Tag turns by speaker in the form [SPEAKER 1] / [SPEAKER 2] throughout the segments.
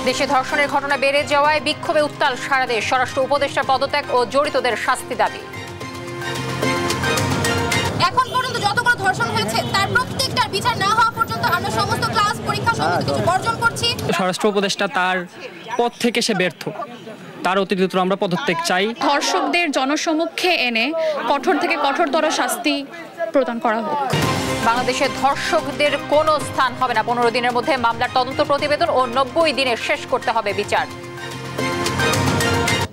[SPEAKER 1] দেশে ধর্ষণের ঘটনা বেড়ে যাওয়ায় বিক্ষোভে উত্তাল সারা দেশ। স্বরাষ্ট্র উপদেষ্টার পদত্যাগ ও জড়িতদের শাস্তি দাবি।
[SPEAKER 2] এখন পর্যন্ত যতগুলো ধর্ষণ হয়েছে তার প্রত্যেকটার বিচার না হওয়া পর্যন্ত আমরা সমস্ত ক্লাস পরীক্ষা সমস্ত কিছু বর্জন করছি।
[SPEAKER 3] স্বরাষ্ট্র উপদেষ্টা তার পদ থেকে সে ব্যর্থ, তার অতিরিক্ত আমরা পদত্যাগ চাই।
[SPEAKER 4] ধর্ষকদের জনসমক্ষে এনে কঠোর থেকে কঠোরতর শাস্তি প্রদান করা হোক।
[SPEAKER 1] বাংলাদেশে ধর্ষকদের কোনো স্থান হবে না। 15 দিনের মধ্যে মামলার তদন্ত প্রতিবেদন ও 90 দিনে শেষ করতে হবে বিচার।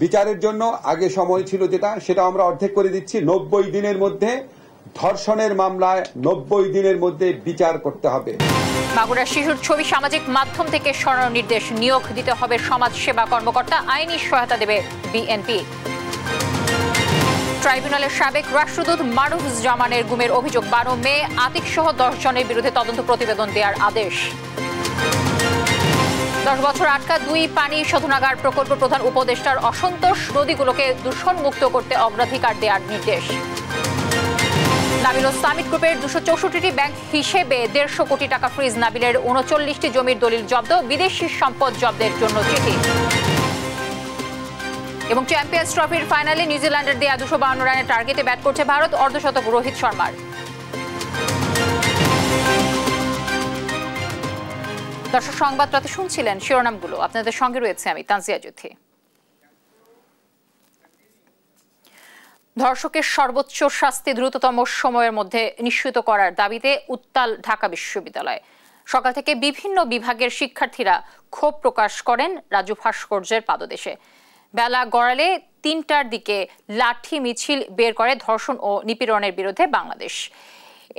[SPEAKER 5] বিচারের জন্য আগে সময় ছিল সেটা আমরা অর্ধেক করে দিচ্ছি। 90 দিনের মধ্যে ধর্ষণের মামলায় 90 দিনের মধ্যে বিচার করতে হবে।
[SPEAKER 1] মাগুরার শিশুর ছবি সামাজিক মাধ্যম থেকে সরানোর নির্দেশ। নিয়োগ দিতে হবে সমাজ সেবা কর্মকর্তা। আইনি সহায়তা দেবে বিএনপি। ট্রাইব্যুনালের সাবেক রাষ্ট্রদূত মারুফুজ্জামানের গুমের অভিযোগ। 12 মে আতিক সহ 10 জনের বিরুদ্ধে তদন্ত প্রতিবেদন দেওয়ার আদেশ। 10 বছর আটকা 2 পানি শোধনাগার প্রকল্প প্রধান উপদেষ্টার অসন্তোষ। নদীগুলোকে দূষণমুক্ত করতে অগ্রাধিকার দেওয়ার নির্দেশ। নাবিল ও সামিট গ্রুপের 264টি ব্যাংক হিসেবে 150 কোটি টাকা ফ্রিজ। নাবিলের 39টি জমির দলিল জব্দ। বিদেশি সম্পদ জব্দের জন্য চিঠি। এবং চ্যাম্পিয়ন্স ট্রফির ফাইনালে নিউজিল্যান্ডের দেয়া 252 রানের টার্গেটে ব্যাট করছে ভারত। অর্ধশতক রোহিত শর্মার। দর্শক, সংবাদ রাতে শুনছিলেন শিরোনামগুলো। আপনাদের সঙ্গে রয়েছে আমি তানজিয়া জ্যোতি। ধর্ষকের সর্বোচ্চ শাস্তি দ্রুততম সময়ের মধ্যে নিশ্চিত করার দাবিতে উত্তাল ঢাকা বিশ্ববিদ্যালয়। সকাল থেকে বিভিন্ন বিভাগের শিক্ষার্থীরা ক্ষোভ প্রকাশ করেন রাজু ভাস্কর্যের পাদদেশে। বেলা গড়ালে 3টার দিকে লাঠি মিছিল বের করে ধর্ষণ ও নিপীড়নের বিরুদ্ধে বাংলাদেশ।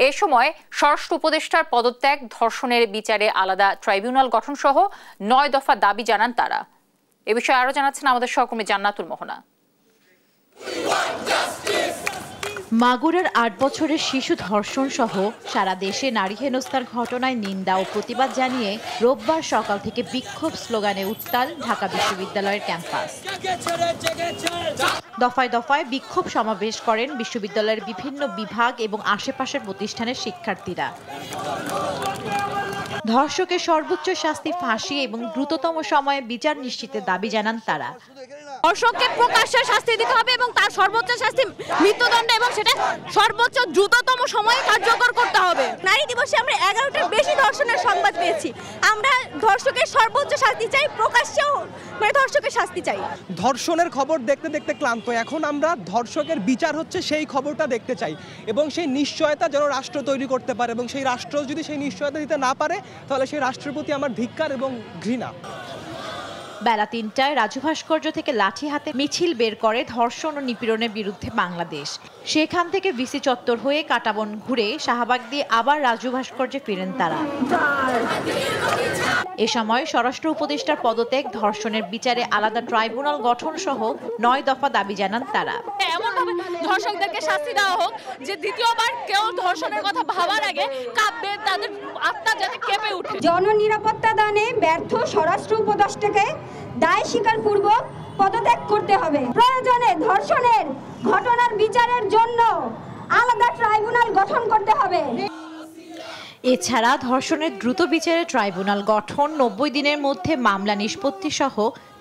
[SPEAKER 1] এ সময় স্বরাষ্ট্র উপদেষ্টার পদত্যাগ, ধর্ষণের বিচারে আলাদা ট্রাইব্যুনাল গঠন সহ 9 দফা দাবি জানান তারা। এ বিষয়ে আরো জানাচ্ছেন আমাদের সহকর্মী জান্নাতুল মোহনা।
[SPEAKER 6] মাগুরার 8 বছরের শিশু ধর্ষণ সহ সারা দেশে নারী হেনস্থার ঘটনায় নিন্দা ও প্রতিবাদ জানিয়ে রোববার সকাল থেকে বিক্ষোভ স্লোগানে উত্তাল ঢাকা বিশ্ববিদ্যালয়ের ক্যাম্পাস। দফায় দফায় বিক্ষোভ সমাবেশ করেন বিশ্ববিদ্যালয়ের বিভিন্ন বিভাগ এবং আশেপাশের প্রতিষ্ঠানের শিক্ষার্থীরা। ধর্ষকের সর্বোচ্চ শাস্তি ফাঁসি এবং দ্রুততম সময়ে বিচার নিশ্চিতের দাবি জানান তারা।
[SPEAKER 2] ধর্ষককে প্রকাশ্যে শাস্তি দিতে হবে এবং তার সর্বোচ্চ শাস্তি মৃত্যুদণ্ড এবং সেটা সর্বোচ্চ দ্রুততম সময়ে কার্যকর করতে হবে। নারী দিবসে আমরা 11টার বেশি ধর্ষণের সংবাদ পেয়েছি। আমরা ধর্ষকের সর্বোচ্চ শাস্তি চাই, প্রকাশ্যেও ধর্ষকের শাস্তি চাই।
[SPEAKER 7] ধর্ষণের খবর দেখতে দেখতে ক্লান্ত, এখন আমরা ধর্ষকের বিচার হচ্ছে সেই খবরটা দেখতে চাই এবং সেই নিশ্চয়তা যেন রাষ্ট্র তৈরি করতে পারে এবং সেই রাষ্ট্র যদি সেই নিশ্চয়তা দিতে না পারে তাহলে সেই রাষ্ট্রের প্রতি আমার ধিক্কার এবং ঘৃণা।
[SPEAKER 6] বেলা 3টায় রাজু ভাস্কর্য থেকে লাঠি হাতে মিছিল বের করে ধর্ষণ ও নিপীড়নের বিরুদ্ধে বাংলাদেশ। সেখান থেকে ভিসি চত্বর হয়ে কাটাবন ঘুরে শাহবাগ দিয়ে আবার রাজু ভাস্কর্যে ফিরেন তারা। এ সময় স্বরাষ্ট্র উপদেষ্টার পদত্যাগ, ধর্ষণের বিচারে আলাদা ট্রাইব্যুনাল গঠন সহ 9 দফা দাবি জানান তারা।
[SPEAKER 2] এমনভাবে ধর্ষকদেরকে শাস্তি দেওয়া হোক যে দ্বিতীয়বার কেউ ধর্ষণের কথা ভাবার আগে কাঁপবে, তাদের আত্মা যাতে কেঁপে ওঠে।
[SPEAKER 8] জননিরাপত্তা দানে ব্যর্থ স্বরাষ্ট্র উপদেষ্টাকে দায় স্বীকারপূর্বক পদত্যাগ করতে হবে। প্রয়োজনে ধর্ষণের ঘটনার বিচারের জন্য আলাদা ট্রাইব্যুনাল গঠন করতে হবে।
[SPEAKER 6] এছাড়া ধর্ষণের দ্রুত বিচারে ট্রাইব্যুনাল গঠন, 90 দিনের মধ্যে মামলা নিষ্পত্তি সহ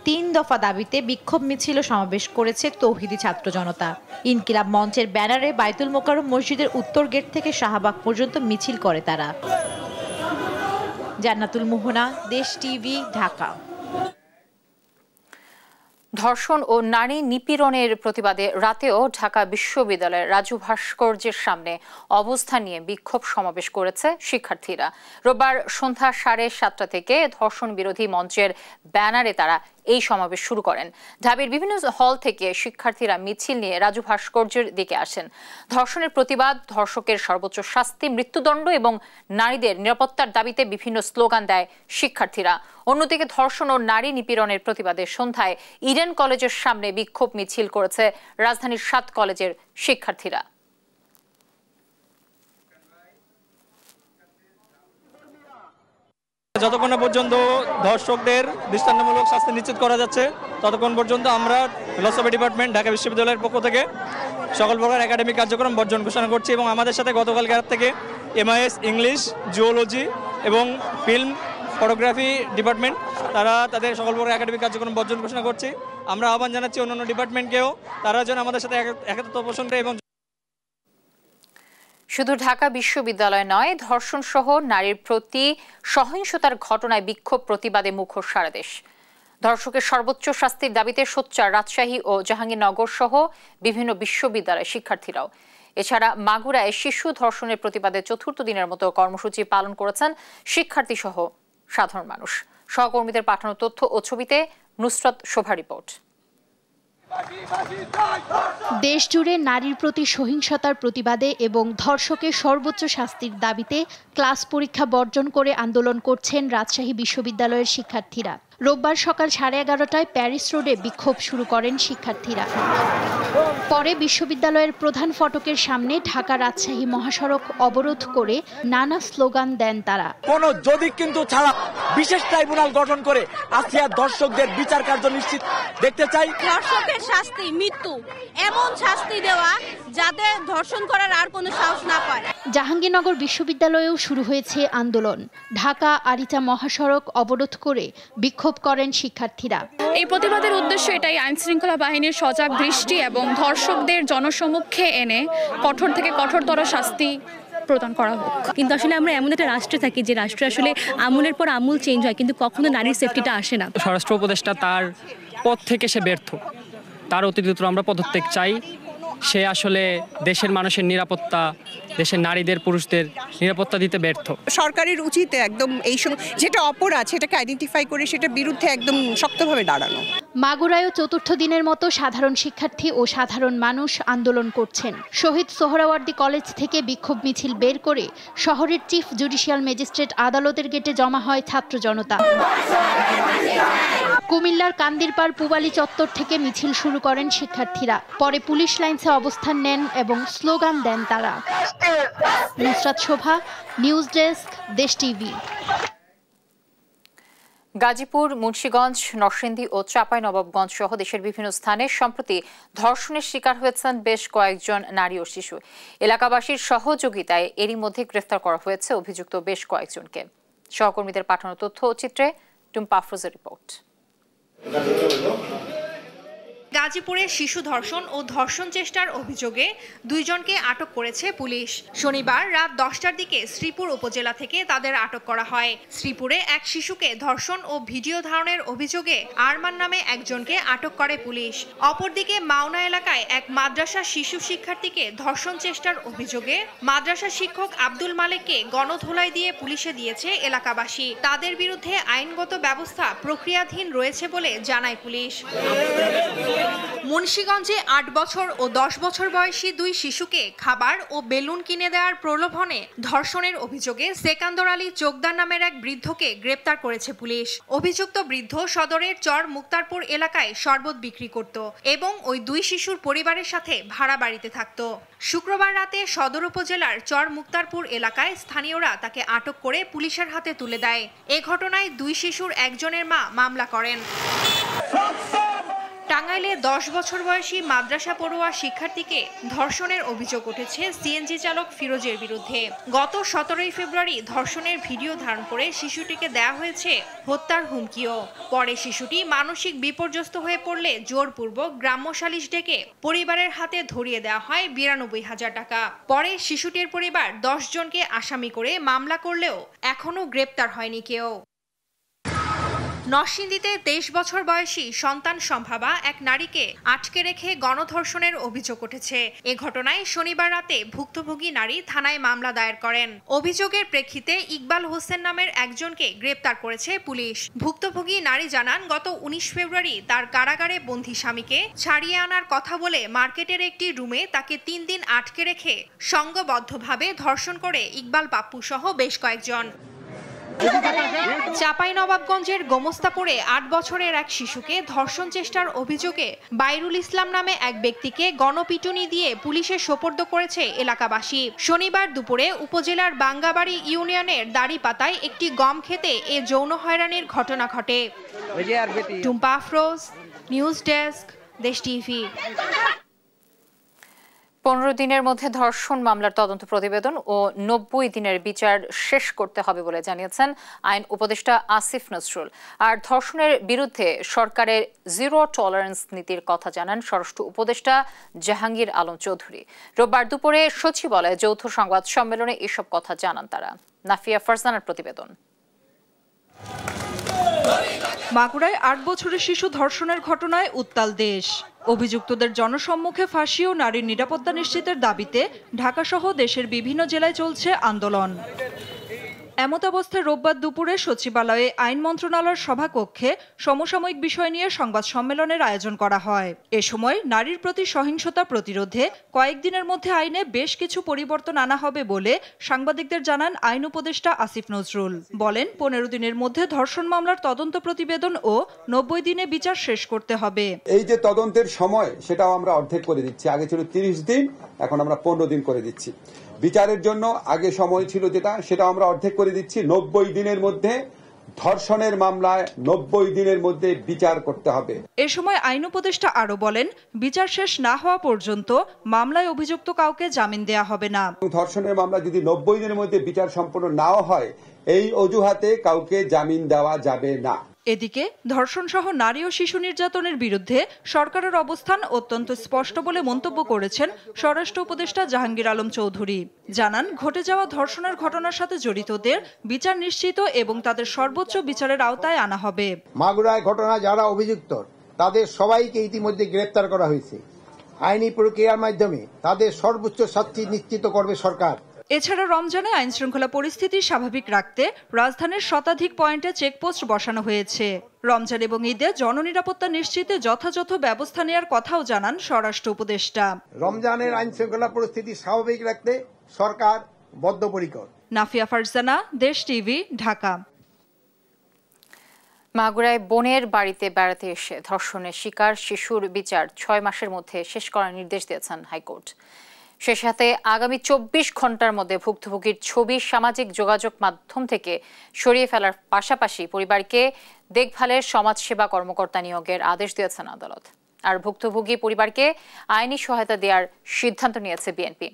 [SPEAKER 6] 3 দফা দাবিতে বিক্ষোভ মিছিল সমাবেশ করেছে তৌহিদি ছাত্র জনতা। ইনকিলাব মঞ্চের ব্যানারে বাইতুল মোকাররম মসজিদের উত্তর গেট থেকে শাহবাগ পর্যন্ত মিছিল করে তারা। জান্নাতুল মোহনা, দেশ টিভি, ঢাকা।
[SPEAKER 1] ধর্ষণ ও নারী নিপীড়নের প্রতিবাদে রাতেও ঢাকা বিশ্ববিদ্যালয়ের রাজু ভাস্কর্যের সামনে অবস্থান নিয়ে বিক্ষোভ সমাবেশ করেছে শিক্ষার্থীরা। রোববার সন্ধ্যা 7:30 থেকে ধর্ষণ বিরোধী মঞ্চের ব্যানারে তারা এই সমাবেশ শুরু করেন। ঢাবির বিভিন্ন হল থেকে শিক্ষার্থীরা মিছিল নিয়ে রাজু ভাস্কর্যের দিকে আসেন। ধর্ষণের প্রতিবাদ, ধর্ষকের সর্বোচ্চ শাস্তি, মৃত্যুদণ্ড এবং নারীদের নিরাপত্তার দাবিতে বিভিন্ন স্লোগান দেয় শিক্ষার্থীরা। অন্যদিকে ধর্ষণ ও নারী নিপীড়নের প্রতিবাদে সন্ধ্যায় ইডেন কলেজের সামনে বিক্ষোভ মিছিল করেছে রাজধানীর 7 কলেজের শিক্ষার্থীরা।
[SPEAKER 3] যতক্ষণ পর্যন্ত ধর্ষকদের দৃষ্টান্তমূলক শাস্তি নিশ্চিত করা যাচ্ছে ততক্ষণ পর্যন্ত আমরা ফিলোসফি ডিপার্টমেন্ট ঢাকা বিশ্ববিদ্যালয়ের পক্ষ থেকে সকল প্রকার একাডেমিক কার্যক্রম বর্জন ঘোষণা করছি এবং আমাদের সাথে গতকাল রাত থেকে MIS, ইংলিশ, জিওলজি এবং ফিল্ম ফটোগ্রাফি ডিপার্টমেন্ট, তারা তাদের সকল প্রকার একাডেমিক কার্যক্রম বর্জন ঘোষণা করছে। আমরা আহ্বান জানাচ্ছি অন্যান্য ডিপার্টমেন্টকেও, তারা যেন আমাদের সাথে একত্র পোষণ করে। এবং
[SPEAKER 1] শুধু ঢাকা বিশ্ববিদ্যালয় নয়, ধর্ষণ সহ নারীর প্রতি সহিংসতার ঘটনায় বিক্ষোভ প্রতিবাদে মুখর সারা দেশ। ধর্ষকের সর্বোচ্চ শাস্তির দাবিতে সোচ্চার রাজশাহী ও জাহাঙ্গীরনগর সহ বিভিন্ন বিশ্ববিদ্যালয়ের শিক্ষার্থীরাও। এছাড়া মাগুরায় শিশু ধর্ষণের প্রতিবাদে চতুর্থ দিনের মতো কর্মসূচি পালন করেছেন শিক্ষার্থী সহ সাধারণ মানুষ। সহকর্মীদের পাঠানো তথ্য ও ছবিতে নুসরাত শোভা রিপোর্ট।
[SPEAKER 9] দেশজুড়ে নারীর প্রতি সহিংসতার প্রতিবাদে এবং ধর্ষকের সর্বোচ্চ শাস্তির দাবিতে ক্লাস পরীক্ষা বর্জন করে আন্দোলন করছেন রাজশাহী বিশ্ববিদ্যালয়ের শিক্ষার্থীরা। রোববার সকাল 11:30টায় প্যারিস রোডে বিক্ষোভ শুরু করেন শিক্ষার্থীরা। পরে বিশ্ববিদ্যালয়ের প্রধান ফটকের সামনে ঢাকা রাজশাহী মহাসড়ক অবরোধ করে নানা স্লোগান দেন তারা।
[SPEAKER 10] কোন যদি কিন্তু ছাড়া বিশেষ ট্রাইব্যুনাল গঠন করে আসিয়া ধর্ষকদের বিচার কার্য নিশ্চিত দেখতে চাই।
[SPEAKER 2] ধর্ষকের শাস্তি মৃত্যু, এমন শাস্তি দেওয়া যাতে ধর্ষণ করার আর কোনো সাহস না পায়।
[SPEAKER 9] জাহাঙ্গীরনগর বিশ্ববিদ্যালয়েও শুরু হয়েছে আন্দোলন। ঢাকা আরিচা মহাসড়ক অবরোধ করে বিক্ষোভ করেন শিক্ষার্থীরা।
[SPEAKER 4] এই প্রতিবাদের উদ্দেশ্য এটাই, আইন শৃঙ্খলা বাহিনীর সজাগ দৃষ্টি এবং ধর্ষকদের জনসমক্ষে এনে কঠোর থেকে কঠোরতর শাস্তি প্রদান করা হোক।
[SPEAKER 2] কিন্তু আসলে আমরা এমন একটা রাষ্ট্রে থাকি যে রাষ্ট্রে আসলে আমূলের পর আমূল চেঞ্জ হয়, কিন্তু কখনো নারীর সেফটিটা আসে না।
[SPEAKER 11] স্বরাষ্ট্র উপদেষ্টা তার পদ থেকে সে ব্যর্থ, তার অতিরিক্ত আমরা পদত্যাগ চাই। সে আসলে দেশের মানুষের নিরাপত্তা, দেশের নারীদের পুরুষদের নিরাপত্তা দিতে ব্যর্থ।
[SPEAKER 12] সরকারের উচিত একদম এই সময় যেটা অপরাধ সেটাকে আইডেন্টিফাই করে সেটার বিরুদ্ধে একদম শক্তভাবে দাঁড়ানো।
[SPEAKER 9] মাগুরায়ও চতুর্থ দিনের মতো সাধারণ শিক্ষার্থী ও সাধারণ মানুষ আন্দোলন করছেন। শহীদ সোহরাওয়ার্দী কলেজ থেকে বিক্ষোভ মিছিল বের করে শহরের চিফ জুডিশিয়াল ম্যাজিস্ট্রেট আদালতের গেটে জমা হয় ছাত্র জনতা। কুমিল্লার কান্দিরপাড় পুবালি চত্বর থেকে মিছিল শুরু করেন শিক্ষার্থীরা। পরে পুলিশ লাইনসে অবস্থান নেন এবং স্লোগান দেন তারা। নুসরাত শোভা, নিউজ ডেস্ক, দেশ টিভি।
[SPEAKER 1] গাজীপুর, মুন্সিগঞ্জ, নরসিংদী ও চাঁপাইনবাবগঞ্জ সহ দেশের বিভিন্ন স্থানে সম্প্রতি ধর্ষণের শিকার হয়েছেন বেশ কয়েকজন নারী ও শিশু। এলাকাবাসীর সহযোগিতায় এরই মধ্যে গ্রেফতার করা হয়েছে অভিযুক্ত বেশ কয়েকজনকে। সহকর্মীদের পাঠানো তথ্য ও চিত্রে টুম্পা আফরোজের রিপোর্ট।
[SPEAKER 6] গাজীপুরে শিশু ধর্ষণ ও ধর্ষণ চেষ্টার অভিযোগে 2 জনকে আটক করেছে পুলিশ। শনিবার রাত 10টার দিকে শ্রীপুর উপজেলা থেকে তাদের আটক করা হয়। শ্রীপুরে এক শিশুকে ধর্ষণ ও ভিডিও ধারণের অভিযোগে আরমান নামে একজনকে আটক করে পুলিশ। অপরদিকে মাওনা এলাকায় এক মাদ্রাসা শিশু শিক্ষার্থীকে ধর্ষণ চেষ্টার অভিযোগে মাদ্রাসা শিক্ষক আব্দুল মালিককে গণধোলাই দিয়ে পুলিশে দিয়েছে এলাকাবাসী। তাদের বিরুদ্ধে আইনগত ব্যবস্থা প্রক্রিয়াধীন রয়েছে বলে জানায় পুলিশ। মুন্সিগঞ্জে 8 বছর ও 10 বছর বয়সী 2 শিশুকে খাবার ও বেলুন কিনে দেওয়ার প্রলোভনে ধর্ষণের অভিযোগে সেকান্দর আলী চোকদার নামের এক বৃদ্ধকে গ্রেপ্তার করেছে পুলিশ। অভিযুক্ত বৃদ্ধ সদরের চর মুক্তারপুর এলাকায় শরবত বিক্রি করত এবং ওই 2 শিশুর পরিবারের সাথে ভাড়া বাড়িতে থাকত। শুক্রবার রাতে সদর উপজেলার চর মুক্তারপুর এলাকায় স্থানীয়রা তাকে আটক করে পুলিশের হাতে তুলে দেয়। এ ঘটনায় 2 শিশুর একজনের মা মামলা করেন। টাঙ্গাইলে 10 বছর বয়সী মাদ্রাসা পড়ুয়া শিক্ষার্থীকে ধর্ষণের অভিযোগ উঠেছে সিএনজি চালক ফিরোজের বিরুদ্ধে। গত 17 ফেব্রুয়ারি ধর্ষণের ভিডিও ধারণ করে শিশুটিকে দেয়া হয়েছে হত্যার হুমকিও। পরে শিশুটি মানসিক বিপর্যস্ত হয়ে পড়লে জোরপূর্বক গ্রাম্য সালিশ ডেকে পরিবারের হাতে ধরিয়ে দেওয়া হয় 92,000 টাকা। পরে শিশুটির পরিবার 10 জনকে আসামি করে মামলা করলেও এখনো গ্রেপ্তার হয়নি কেউ। নরসিংদীতে 23 বছর বয়সী সন্তান সম্ভাবা এক নারীকে আটকে রেখে গণধর্ষণের অভিযোগ উঠেছে। এ ঘটনায় শনিবার রাতে ভুক্তভোগী নারী থানায় মামলা দায়ের করেন। অভিযোগের প্রেক্ষিতে ইকবাল হোসেন নামের একজনকে গ্রেপ্তার করেছে পুলিশ। ভুক্তভোগী নারী জানান, গত 19 ফেব্রুয়ারি তার কারাগারে বন্দী স্বামীকে ছাড়িয়ে আনার কথা বলে মার্কেটের একটি রুমে তাকে 3 দিন আটকে রেখে সংঘবদ্ধভাবে ধর্ষণ করে ইকবাল পাপ্পু সহ বেশ কয়েকজন। চাঁপাইনবাবগঞ্জের গোমস্তাপুরে 8 বছরের এক শিশুকে ধর্ষণ চেষ্টার অভিযোগে বাইরুল ইসলাম নামে এক ব্যক্তিকে গণপিটুনি দিয়ে পুলিশে সোপর্দ করেছে এলাকাবাসী। শনিবার দুপুরে উপজেলার বাঙ্গাবাড়ি ইউনিয়নের দাড়িপাতায় একটি গম খেতে এ যৌন হয়রানির ঘটনা ঘটে। টুম্পা আফরোজ, নিউজ ডেস্ক, দেশ টিভি।
[SPEAKER 1] 15 দিনের মধ্যে ধর্ষণ মামলার তদন্ত প্রতিবেদন ও 90 দিনের বিচার শেষ করতে হবে বলে জানিয়েছেন আইন উপদেষ্টা আসিফ নজরুল। আর ধর্ষণের বিরুদ্ধে সরকারের জিরো টলারেন্স নীতির কথা জানান স্বরাষ্ট্র উপদেষ্টা জাহাঙ্গীর আলম চৌধুরী। রোববার দুপুরে সচিবালয়ে যৌথ সংবাদ সম্মেলনে এসব কথা জানান তারা। নাফিয়া ফারজানার প্রতিবেদন।
[SPEAKER 13] মাগুরায় 8 বছরের শিশু ধর্ষণের ঘটনায় উত্তাল দেশ। অভিযুক্তদের জনসম্মুখে ফাঁসি ও নারীর নিরাপত্তা নিশ্চিতের দাবিতে ঢাকাসহ দেশের বিভিন্ন জেলায় চলছে আন্দোলন। এমতাবস্থায় রোববার দুপুরে সচিবালয়ে আইন মন্ত্রণালয়ের সভাকক্ষে সমসাময়িক বিষয় নিয়ে সংবাদ সম্মেলনের আয়োজন করা হয়। এ সময় নারীর প্রতি সহিংসতা প্রতিরোধে কয়েকদিনের মধ্যে আইনে বেশ কিছু পরিবর্তন আনা হবে বলে সাংবাদিকদের জানান আইন উপদেষ্টা আসিফ নজরুল। বলেন 15 দিনের মধ্যে ধর্ষণ মামলার তদন্ত প্রতিবেদন ও 90 দিনে বিচার শেষ করতে হবে।
[SPEAKER 5] এই যে তদন্তের সময় সেটাও আমরা অর্ধেক করে দিচ্ছি। আগে ছিল 30 দিন, এখন আমরা 15 দিন করে দিচ্ছি। বিচারের জন্য আগে সময় ছিল যেটা, সেটা আমরা অর্ধেক করে দিচ্ছি। 90 দিনের মধ্যে ধর্ষণের মামলায় 90 দিনের মধ্যে বিচার করতে হবে।
[SPEAKER 13] এ সময় আইন উপদেষ্টা আরো বলেন, বিচার শেষ না হওয়া পর্যন্ত মামলায় অভিযুক্ত কাউকে জামিন দেয়া হবে না।
[SPEAKER 5] ধর্ষণের মামলা যদি 90 দিনের মধ্যে বিচার সম্পন্ন নাও হয়, এই অজুহাতে কাউকে জামিন দেওয়া যাবে না।
[SPEAKER 13] এদিকে ধর্ষণ সহ নারী ও শিশু নির্যাতনের বিরুদ্ধে সরকারের অবস্থান অত্যন্ত স্পষ্ট বলে মন্তব্য করেছেন স্বরাষ্ট্র উপদেষ্টা জাহাঙ্গীর আলম চৌধুরী। জানান, ঘটে যাওয়া ধর্ষণের ঘটনার সাথে জড়িতদের বিচার নিশ্চিত এবং তাদের সর্বোচ্চ বিচারের আওতায় আনা হবে।
[SPEAKER 14] মাগুরায় ঘটনা যারা অভিযুক্ত তাদের সবাইকে ইতিমধ্যে গ্রেপ্তার করা হয়েছে। আইনি প্রক্রিয়ার মাধ্যমে তাদের সর্বোচ্চ শাস্তি নিশ্চিত করবে সরকার।
[SPEAKER 13] এছাড়া রমজানে আইন শৃঙ্খলা পরিস্থিতি স্বাভাবিক রাখতে রাজধানীর শতাধিক পয়েন্টে চেকপোস্ট বসানো হয়েছে। রমজান এবং ঈদে জননিরাপত্তা নিশ্চিতে যথাযথ ব্যবস্থা নেওয়ার কথাও জানান স্বরাষ্ট্র উপদেষ্টা।
[SPEAKER 14] রমজানের আইন শৃঙ্খলা পরিস্থিতি স্বাভাবিক রাখতে সরকার বদ্ধপরিকর।
[SPEAKER 13] নাফিয়া ফারজানা, দেশ টিভি, ঢাকা।
[SPEAKER 1] মাগুরায় বোনের বাড়িতে বেড়াতে এসে ধর্ষণের শিকার শিশুর বিচার 6 মাসের মধ্যে শেষ করার নির্দেশ দিয়েছেন হাইকোর্ট। সে সাথে আগামী 24 ঘন্টার মধ্যে ভুক্তভোগীর ছবি সামাজিক যোগাযোগ মাধ্যম থেকে সরিয়ে ফেলার পাশাপাশি পরিবারকে দেখভালের সমাজসেবা কর্মকর্তা নিয়োগের আদেশ দিয়েছেন আদালত। আর ভুক্তভোগী পরিবারকে আইনি সহায়তা দেওয়ার সিদ্ধান্ত নিয়েছে বিএনপি।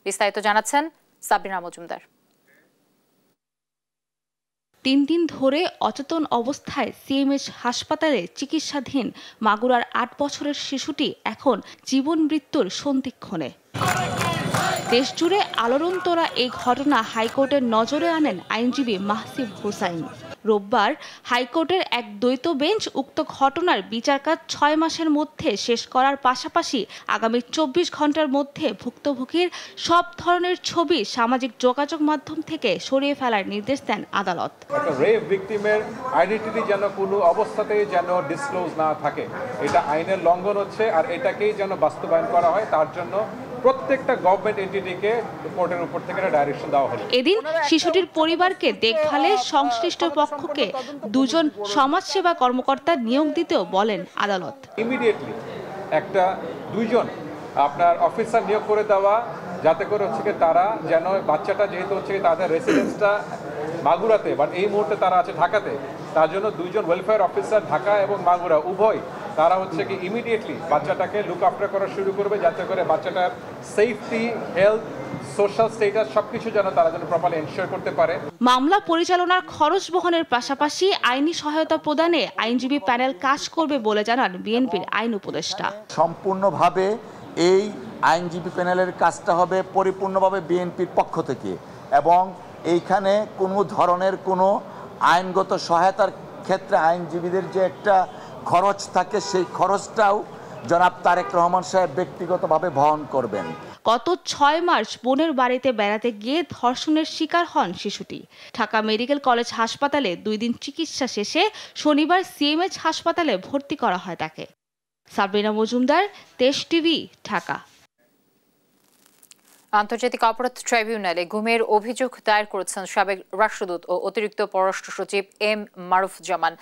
[SPEAKER 1] বিস্তারিত জানাচ্ছেন সাবরিনা মজুমদার।
[SPEAKER 15] 3 দিন ধরে অচেতন অবস্থায় সিএমএইচ হাসপাতালে চিকিৎসাধীন মাগুরার 8 বছরের শিশুটি এখন জীবন মৃত্যুর সন্ধিক্ষণে। দেশজুড়ে আলোড়ন তোলা এই ঘটনা হাইকোর্টের নজরে আনেন আইনজীবী মাহসিব হুসাইন। রোববার হাইকোর্টের এক দ্বৈত বেঞ্চ উক্ত ঘটনার বিচারকাজ 6 মাসের মধ্যে শেষ করার পাশাপাশি আগামী 24 ঘন্টার মধ্যে ভুক্তভোগীর সব ধরনের ছবি সামাজিক যোগাযোগ মাধ্যম থেকে সরিয়ে ফেলার নির্দেশ দেন আদালত।
[SPEAKER 16] একটা রেপ ভিকটিমের আইডেন্টিটি যেন কোনো অবস্থাতেই যেন ডিসক্লোজ না থাকে, এটা আইনের লঙ্ঘন হচ্ছে। আর এটাকেই যেন বাস্তবায়ন করা হয়, তার জন্য প্রত্যেকটা গভর্নমেন্ট এন্টিটিকে কোর্টের উপর থেকে ডাইরেকশন দেওয়া হলো।
[SPEAKER 15] এদিন শিশুটির পরিবারকে দেখভালে সংশ্লিষ্ট পক্ষকে 2 জন সমাজসেবা কর্মকর্তা নিয়োগ দিতেও বলেন আদালত।
[SPEAKER 16] ইমিডিয়েটলি একটা 2 জন আপনার অফিসার নিয়োগ করে দেওয়া, যাতে করে হচ্ছে কি তারা যেন বাচ্চাটা যেহেতু হচ্ছে তাদের রেসিডেন্সটা মাগুরাতে, বাট এই মুহূর্তে তারা আছে ঢাকাতে, তার জন্য 2 জন ওয়েলফেয়ার অফিসার ঢাকা এবং মাগুরা উভয় তারা হচ্ছে কি ইমিডিয়েটলি বাচ্চাটাকে লুক আফটার করা শুরু করবে, যাতে করে বাচ্চাটার সেফটি, হেলথ, সোশ্যাল স্ট্যাটাস সবকিছু যেন তারা যেন প্রপারলি এনশিওর করতে পারে।
[SPEAKER 15] মামলা পরিচালনার খরচ বহনের পাশাপাশি আইনি সহায়তা প্রদানে আইনজীবী প্যানেল কাজ করবে বলে জানান বিএনপির আইন উপদেষ্টা।
[SPEAKER 17] সম্পূর্ণভাবে এই আইনজীবী প্যানেলের কাজটা হবে পরিপূর্ণভাবে বিএনপির পক্ষ থেকে, এবং এইখানে কোনো ধরনের কোনো আইনগত সহায়তার ক্ষেত্রে আইনজীবীদের যে একটা খরচ থাকে, সেই খরচটাও জনাব তারেক রহমান সাহেব ব্যক্তিগতভাবে বহন করবেন।
[SPEAKER 15] গত 6 মার্চ বোনের বাড়িতে বেড়াতে গিয়ে ধর্ষণের শিকার হন শিশুটি। ঢাকা মেডিকেল কলেজ হাসপাতালে 2 দিন চিকিৎসা শেষে শনিবার সিএমএইচ হাসপাতালে ভর্তি করা হয় তাকে। সাবরিনা মজুমদার, দেশ টিভি, ঢাকা।
[SPEAKER 1] আন্তর্জাতিক অপরাধ ট্রাইব্যুনালে গুমের অভিযোগ দায়ের করেছেন সাবেক রাষ্ট্রদূত ও অতিরিক্ত পররাষ্ট্র সচিব এম মারুফ জামান।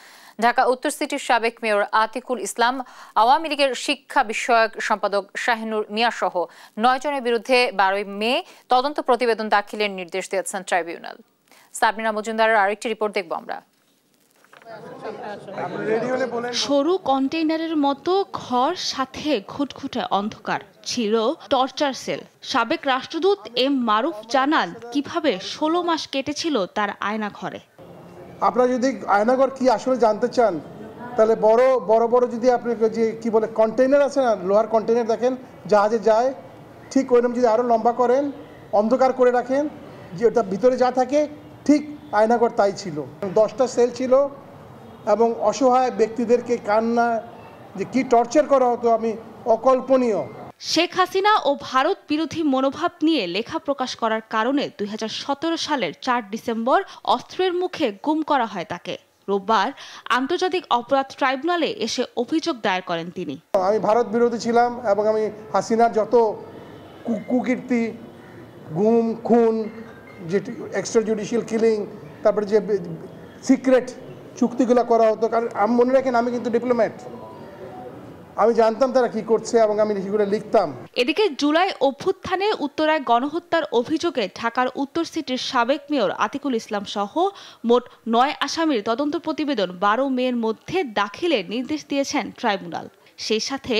[SPEAKER 1] ঢাকা উত্তর সিটির সাবেক মেয়র আতিকুল ইসলাম, আওয়ামী লীগের শিক্ষা বিষয়ক সম্পাদক শাহিনুর মিয়া সহ 9 জনের বিরুদ্ধে 12 মে তদন্ত প্রতিবেদন দাখিলের নির্দেশ দিয়েছেন ট্রাইব্যুনাল। সাবরিনা মজুমদারের আরেকটি রিপোর্ট দেখব আমরা।
[SPEAKER 15] সরু কন্টেইনারের মতো ঘর, সাথে ঘুটঘুটে অন্ধকার, ছিল টর্চার সেল। সাবেক রাষ্ট্রদূত এম মারুফ জানান কিভাবে 16 মাস কেটেছিল তার আয়না ঘরে।
[SPEAKER 18] আপনারা যদি আয়নাঘর কি আসলে জানতে চান, তাহলে বড় বড় যদি আপনি যে কি বলে কন্টেইনার আছে না, লোহার কন্টেইনার দেখেন জাহাজে যায়, ঠিক ওইরকম যদি আরও লম্বা করেন, অন্ধকার করে রাখেন, যে ওটা ভিতরে যা থাকে ঠিক আয়নাঘর তাই ছিল। 10টা সেল ছিল এবং অসহায় ব্যক্তিদেরকে কান্না যে কি টর্চার করা হতো আমি অকল্পনীয়।
[SPEAKER 15] শেখ হাসিনা ও ভারত বিরোধী মনোভাব নিয়ে লেখা প্রকাশ করার কারণে 2017 সালের 4 ডিসেম্বর অস্ত্রের মুখে গুম করা হয় তাকে। রোববার আন্তর্জাতিক অপরাধ ট্রাইব্যুনালে এসে অভিযোগ দায়ের করেন তিনি।
[SPEAKER 18] আমি ভারত বিরোধী ছিলাম এবং আমি হাসিনার যত কুকীর্তি, গুম, খুন, যে এক্সট্রা জুডিশিয়াল কিলিং, তারপরে যে সিক্রেট চুক্তিগুলো করা হতো, কারণ আমি মনে রাখেন আমি কিন্তু ডিপ্লোম্যাট, আমি জানতাম তারা কি করছে এবং আমি সেগুলো লিখতাম।
[SPEAKER 15] এদিকে জুলাই অভ্যুত্থানে উত্তরায় গণহত্যার অভিযোগে ঢাকার উত্তর সিটির সাবেক মেয়র আতিকুল ইসলাম সহ মোট 9 আসামির তদন্ত প্রতিবেদন 12 মের মধ্যে দাখিলের নির্দেশ দিয়েছেন ট্রাইব্যুনাল। সেই সাথে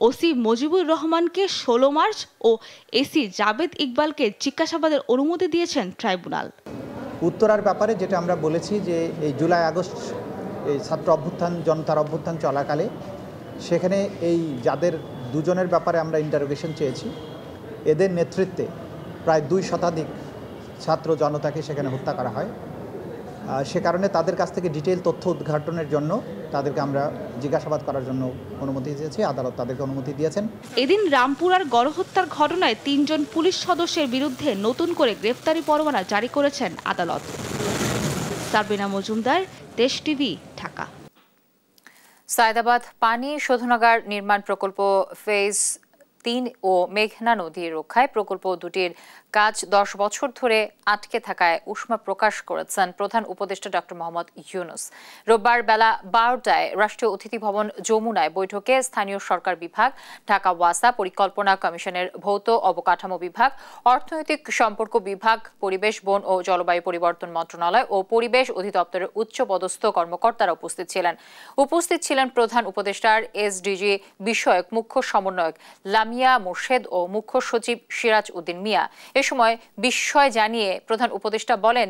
[SPEAKER 15] ওসি মুজিবুর রহমানকে 16 মার্চ ও এসি জাবেদ ইকবালকে জিজ্ঞাসাবাদের অনুমতি দিয়েছেন ট্রাইব্যুনাল।
[SPEAKER 19] উত্তরার ব্যাপারে যেটা আমরা বলেছি যে এই জুলাই আগস্ট এই ছাত্র অভ্যুত্থান, জনতার অভ্যুত্থান চলাকালে সেখানে এই যাদের দুজনের ব্যাপারে আমরা ইন্টারোগেশন চেয়েছি, এদের নেতৃত্বে প্রায় 2 শতাধিক ছাত্র জনতাকে সেখানে হত্যা করা হয়। সে কারণে তাদের কাছ থেকে ডিটেইল তথ্য উদ্ঘাটনের জন্য তাদেরকে আমরা জিজ্ঞাসাবাদ করার জন্য অনুমতি দিয়েছি, আদালত তাদেরকে অনুমতি দিয়েছেন।
[SPEAKER 15] এদিন রামপুরার গণহত্যার ঘটনায় 3 জন পুলিশ সদস্যের বিরুদ্ধে নতুন করে গ্রেফতারি পরোয়ানা জারি করেছেন আদালত। সাবিনা মজুমদার, দেশ টিভি, ঢাকা।
[SPEAKER 1] সায়দাবাদ পানি শোধনাগার নির্মাণ প্রকল্প ফেজ 3 ও মেঘনা নদী রক্ষায় প্রকল্প দুটির কাজ 10 বছর ধরে আটকে থাকায় উষ্মা প্রকাশ করেছেন প্রধান উপদেষ্টা ডক্টর মোহাম্মদ ইউনূস। রোববার বেলা 12টায় রাষ্ট্রীয় অতিথি ভবন যমুনায় বৈঠকে স্থানীয় সরকার বিভাগ, ঢাকা ওয়াসা পরিকল্পনা কমিশনের ভৌত অবকাঠামো বিভাগ, অর্থনৈতিক সম্পর্ক বিভাগ, পরিবেশ, বন ও জলবায়ু পরিবর্তন মন্ত্রণালয় ও পরিবেশ অধিদপ্তরের উচ্চপদস্থ কর্মকর্তারা উপস্থিত ছিলেন প্রধান উপদেষ্টার এসডিজি বিষয়ক মুখ্য সমন্বয়ক লামিয়া মোর্শেদ ও মুখ্য সচিব সিরাজ উদ্দিন মিয়া। এ সময় বিস্ময় জানিয়ে প্রধান উপদেষ্টা বলেন,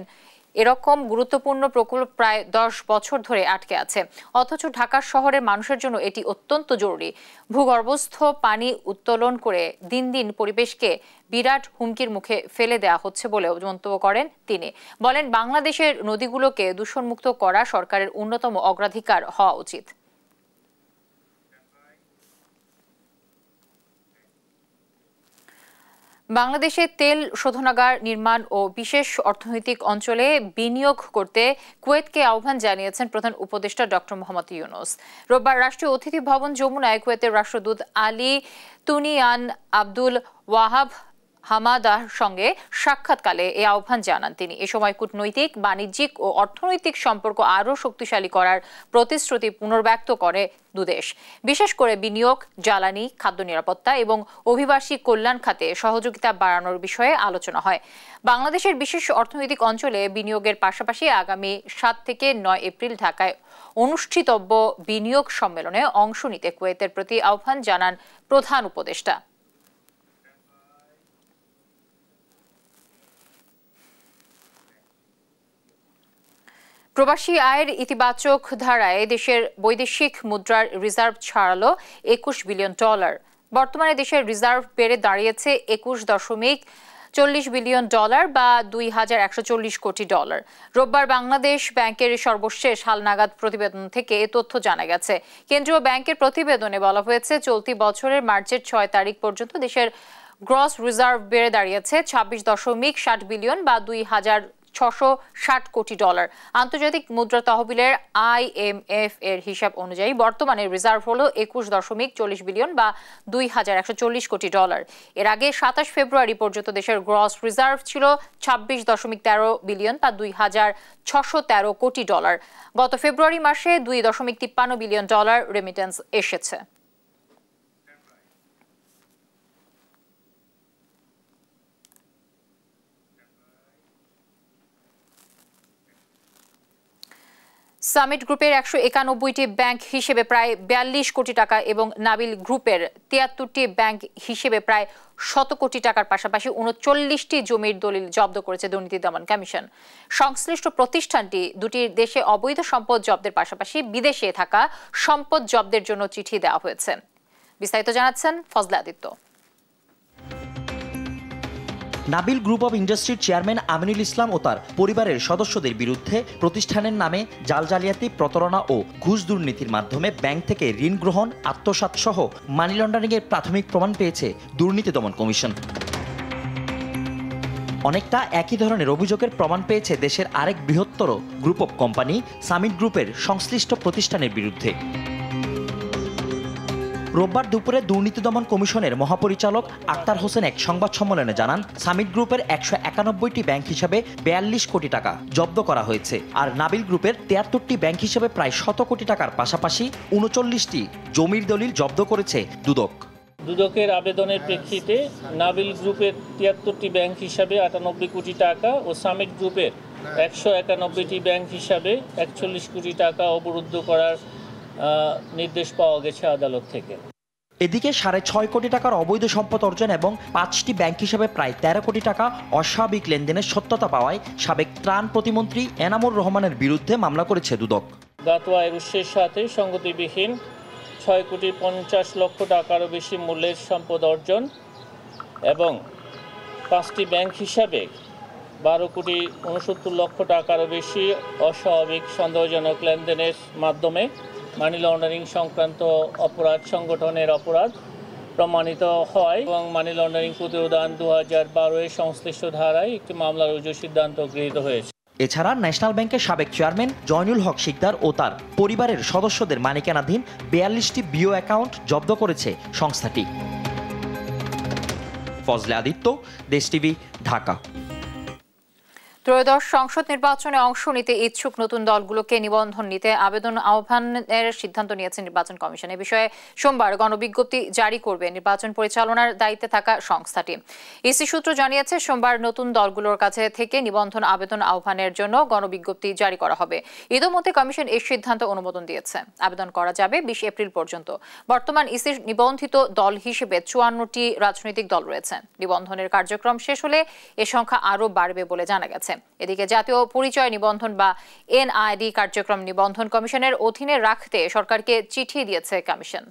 [SPEAKER 1] এরকম গুরুত্বপূর্ণ প্রকল্প প্রায় 10 বছর ধরে আটকে আছে, অথচ ঢাকা শহরের মানুষের জন্য এটি অত্যন্ত জরুরি। ভূগর্ভস্থ পানি উত্তোলন করে দিন দিন পরিবেশকে বিরাট হুমকির মুখে ফেলে দেওয়া হচ্ছে বলেও মন্তব্য করেন তিনি। বলেন, বাংলাদেশের নদীগুলোকে দূষণমুক্ত করা সরকারের অন্যতম অগ্রাধিকার হওয়া উচিত। বাংলাদেশে তেল শোধনাগার নির্মাণ ও বিশেষ অর্থনৈতিক অঞ্চলে বিনিয়োগ করতে কুয়েতকে আহ্বান জানিয়েছেন প্রধান উপদেষ্টা ডক্টর মোহাম্মদ ইউনূস। রোববার রাষ্ট্রীয় অতিথি ভবন যমুনায় কুয়েতের রাষ্ট্রদূত আলী তুনিয়ান আব্দুল ওয়াহাব হামাদার সঙ্গে সাক্ষাৎকালে এই আহ্বান জানান তিনি। এ সময় কূটনৈতিক, বাণিজ্যিক ও অর্থনৈতিক সম্পর্ক আরও শক্তিশালী করার প্রতিশ্রুতি পুনর্ব্যক্ত করে দুদেশ। বিশেষ করে বিনিয়োগ, জ্বালানি, খাদ্য নিরাপত্তা এবং অভিবাসী কল্যাণ খাতে সহযোগিতা বাড়ানোর বিষয়ে আলোচনা হয়। বাংলাদেশের বিশেষ অর্থনৈতিক অঞ্চলে বিনিয়োগের পাশাপাশি আগামী 7 থেকে 9 এপ্রিল ঢাকায় অনুষ্ঠিতব্য বিনিয়োগ সম্মেলনে অংশ নিতে কুয়েতের প্রতি আহ্বান জানান প্রধান উপদেষ্টা। প্রবাসী আয়ের ইতিবাচক ধারায় দেশের বৈদেশিক মুদ্রার রিজার্ভ ছাড়ালো $21 বিলিয়ন। বর্তমানে দেশের রিজার্ভ বেড়ে দাঁড়িয়েছে $21.40 বিলিয়ন বা $2,140 কোটি। রোববার বাংলাদেশ ব্যাংকের সর্বশেষ হালনাগাদ প্রতিবেদন থেকে এ তথ্য জানা গেছে। কেন্দ্রীয় ব্যাংকের প্রতিবেদনে বলা হয়েছে, চলতি বছরের মার্চের 6 তারিখ পর্যন্ত দেশের গ্রস রিজার্ভ বেড়ে দাঁড়িয়েছে $26.60 বিলিয়ন বা $2,660 কোটি। আন্তর্জাতিক মুদ্রা তহবিলের IMF এর হিসাব অনুযায়ী বর্তমানে রিজার্ভ হলো $21.40 বিলিয়ন বা $2,140 কোটি। এর আগে 27 ফেব্রুয়ারি পর্যন্ত দেশের গ্রস রিজার্ভ ছিল $26.13 বিলিয়ন বা $2,613 কোটি। গত ফেব্রুয়ারি মাসে $2.53 বিলিয়ন রেমিটেন্স এসেছে। সামিট গ্রুপের 191টি ব্যাংক হিসেবে প্রায় 42 কোটি টাকা এবং নাবিল গ্রুপের 73টি ব্যাংক হিসেবে প্রায় 100 কোটি টাকার পাশাপাশি 39টি জমির দলিল জব্দ করেছে দুর্নীতি দমন কমিশন। সংশ্লিষ্ট প্রতিষ্ঠানটি দুটি দেশে অবৈধ সম্পদ জব্দের পাশাপাশি বিদেশে থাকা সম্পদ জব্দের জন্য চিঠি দেওয়া হয়েছে। বিস্তারিত জানাচ্ছেন ফজলে আদিত্য।
[SPEAKER 20] নাবিল গ্রুপ অব ইন্ডাস্ট্রির চেয়ারম্যান আমিনুল ইসলাম ও তার পরিবারের সদস্যদের বিরুদ্ধে প্রতিষ্ঠানের নামে জাল জালিয়াতি, প্রতারণা ও ঘুষ দুর্নীতির মাধ্যমে ব্যাংক থেকে ঋণ গ্রহণ, আত্মসাৎ সহ মানি লন্ডারিংয়ের প্রাথমিক প্রমাণ পেয়েছে দুর্নীতি দমন কমিশন। অনেকটা একই ধরনের অভিযোগের প্রমাণ পেয়েছে দেশের আরেক বৃহত্তর গ্রুপ অব কোম্পানি সামিট গ্রুপের সংশ্লিষ্ট প্রতিষ্ঠানের বিরুদ্ধে। রোববার দুপুরে দুর্নীতি দমন কমিশনের মহাপরিচালক আক্তার হোসেন এক সংবাদ সম্মেলনে জানান, সামিট গ্রুপের 191টি ব্যাংক হিসাবে 42 কোটি টাকা জব্দ করা হয়েছে, আর নাবিল গ্রুপের 73টি ব্যাংক হিসাবে প্রায় 100 কোটি টাকার পাশাপাশি 39টি জমির দলিল জব্দ করেছে দুদক।
[SPEAKER 21] দুদকের আবেদনের প্রেক্ষিতে নাবিল গ্রুপের 73টি ব্যাংক হিসাবে 98 কোটি টাকা ও সামিট গ্রুপের 191টি ব্যাংক হিসাবে 41 কোটি টাকা অবরুদ্ধ করার নির্দেশ পাওয়া গেছে আদালত থেকে।
[SPEAKER 20] এদিকে 6.5 কোটি টাকার অবৈধ সম্পদ অর্জন এবং 5টি ব্যাংক হিসাবে প্রায় 13 কোটি টাকা অস্বাভাবিক লেনদেনের সত্যতা পাওয়ায় সাবেক ত্রাণ প্রতিমন্ত্রী এনামুর রহমানের বিরুদ্ধে মামলা করেছে দুদক।
[SPEAKER 21] গাতোয়া এরুশের সাথে সঙ্গতিবিহীন 6.50 কোটি টাকারও বেশি মূল্যের সম্পদ অর্জন এবং 5টি ব্যাংক হিসাবে 12.69 কোটি টাকারও বেশি অস্বাভাবিক সন্দেহজনক লেনদেনের মাধ্যমে মানি লন্ডারিং সংক্রান্ত অপরাধ সংগঠনের অপরাধ প্রমাণিত হয় এবং মানি লন্ডারিং প্রতিরোধ আইন 2012 সংশ্লিষ্ট ধারায় একটি মামলা রুজুর সিদ্ধান্ত গৃহীত হয়েছে।
[SPEAKER 20] এছাড়া ন্যাশনাল ব্যাংকের সাবেক চেয়ারম্যান জয়নুল হক শিকদার ও তার পরিবারের সদস্যদের মালিকানাধীন 42টি বিও অ্যাকাউন্ট জব্দ করেছে সংস্থাটি। ফজলে আদিত্য, দেশ টিভি, ঢাকা।
[SPEAKER 1] ত্রয়োদশ সংসদ নির্বাচনে অংশ নিতে ইচ্ছুক নতুন দলগুলোকে নিবন্ধন নিতে আবেদন আহ্বানের সিদ্ধান্ত নিয়েছে নির্বাচন কমিশন। এ বিষয়ে সোমবার গণবিজ্ঞপ্তি জারি করবে নির্বাচন পরিচালনার দায়িত্বে থাকা সংস্থাটি। ইসি সূত্র জানিয়েছে, সোমবার নতুন দলগুলোর কাছে থেকে নিবন্ধন আবেদন আহ্বানের জন্য গণবিজ্ঞপ্তি জারি করা হবে। ইতোমধ্যে কমিশন এই সিদ্ধান্ত অনুমোদন দিয়েছে। আবেদন করা যাবে 20 এপ্রিল পর্যন্ত। বর্তমান ইসির নিবন্ধিত দল হিসেবে 54টি রাজনৈতিক দল রয়েছে। নিবন্ধনের কার্যক্রম শেষ হলে এ সংখ্যা আরও বাড়বে বলে জানা গেছে। এদিকে জাতীয় পরিচয় নিবন্ধন বা এনআইডি কার্যক্রম নিবন্ধন কমিশনের অধীনে রাখতে সরকারকে চিঠি দিয়েছে কমিশন।